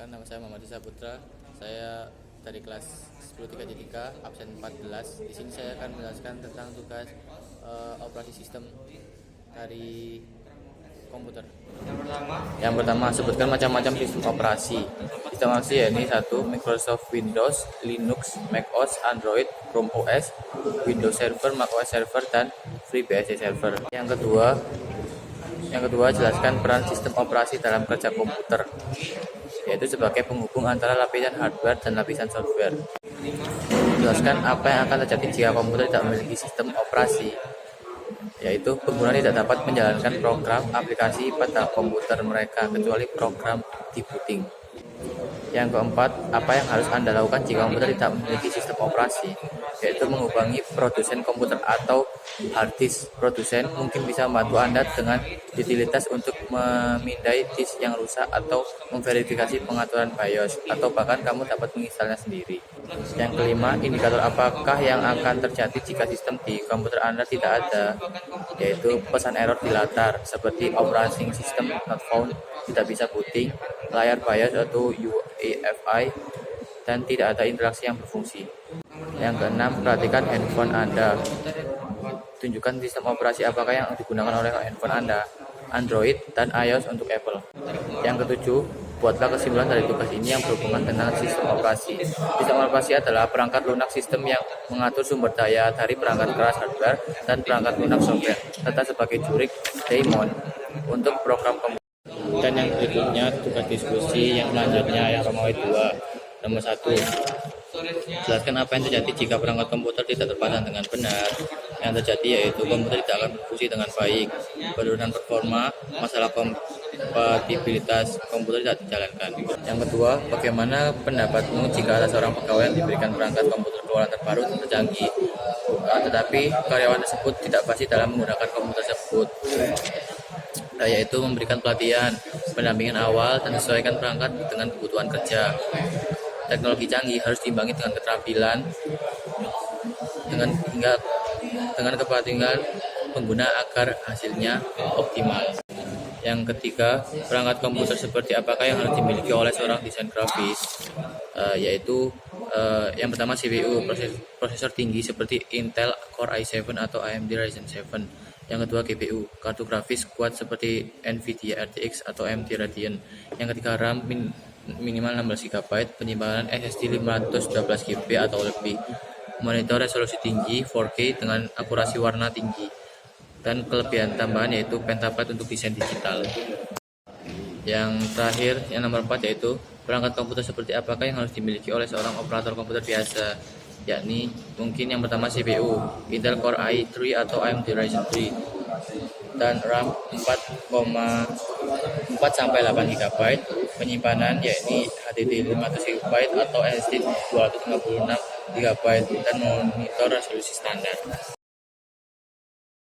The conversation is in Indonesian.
Perkenalkan, nama saya Muhammad Saputra. Saya dari kelas 10-3 absen 14. Di sini saya akan menjelaskan tentang tugas operasi sistem dari komputer. Yang pertama, sebutkan macam-macam sistem operasi. Sistem operasi yakni 1. Microsoft Windows, Linux, macOS, Android, Chrome OS, Windows Server, macOS Server, dan FreeBSD Server. Yang kedua, jelaskan peran sistem operasi dalam kerja komputer, yaitu sebagai penghubung antara lapisan hardware dan lapisan software. Jelaskan apa yang akan terjadi jika komputer tidak memiliki sistem operasi, yaitu pengguna tidak dapat menjalankan program aplikasi pada komputer mereka kecuali program debugging. Yang keempat, apa yang harus Anda lakukan jika komputer tidak memiliki sistem operasi, yaitu menghubungi produsen komputer atau hard disk. Produsen mungkin bisa membantu Anda dengan utilitas untuk memindai disk yang rusak atau memverifikasi pengaturan BIOS, atau bahkan kamu dapat menginstalnya sendiri. Yang kelima, indikator apakah yang akan terjadi jika sistem di komputer Anda tidak ada, yaitu pesan error di latar seperti operating system not found, tidak bisa booting, layar BIOS atau UEFI, dan tidak ada interaksi yang berfungsi. Yang keenam, perhatikan handphone Anda. Tunjukkan sistem operasi apakah yang digunakan oleh handphone Anda, Android dan iOS untuk Apple. Yang ketujuh, buatlah kesimpulan dari tugas ini yang berhubungan dengan sistem operasi. Sistem operasi adalah perangkat lunak sistem yang mengatur sumber daya dari perangkat keras hardware dan perangkat lunak software, serta sebagai jurik daemon untuk program komputer. Dan yang berikutnya, tugas diskusi yang selanjutnya yang Romawi 2. Nomor 1, jelaskan apa yang terjadi jika perangkat komputer tidak terpasang dengan benar. Yang terjadi yaitu komputer tidak akan berfungsi dengan baik, penurunan performa, masalah kompatibilitas komputer tidak dijalankan. Yang kedua, bagaimana pendapatmu jika ada seorang pegawai yang diberikan perangkat komputer keluaran terbaru dan tercanggih, tetapi karyawan tersebut tidak fasih dalam menggunakan komputer tersebut, yaitu memberikan pelatihan, pendampingan awal, dan sesuaikan perangkat dengan kebutuhan kerja. Teknologi canggih harus diimbangi dengan keterampilan, dengan kepatuhan pengguna agar hasilnya optimal. Yang ketiga, perangkat komputer seperti apakah yang harus dimiliki oleh seorang desain grafis, yaitu yang pertama CPU, prosesor tinggi seperti Intel Core i7 atau AMD Ryzen 7. Yang kedua, GPU, kartu grafis kuat seperti NVIDIA RTX atau AMD Radeon. Yang ketiga, RAM minimal 16 GB, penyimpanan SSD 512 GB atau lebih, monitor resolusi tinggi 4K dengan akurasi warna tinggi, dan kelebihan tambahan yaitu pentabyte untuk desain digital. Yang terakhir, yang nomor 4, yaitu perangkat komputer seperti apakah yang harus dimiliki oleh seorang operator komputer biasa, yakni mungkin yang pertama CPU, Intel Core i3 atau AMD Ryzen 3, dan RAM 4-8 GB, penyimpanan yakni HDD 500 GB atau SSD 256 GB, dan monitor resolusi standar.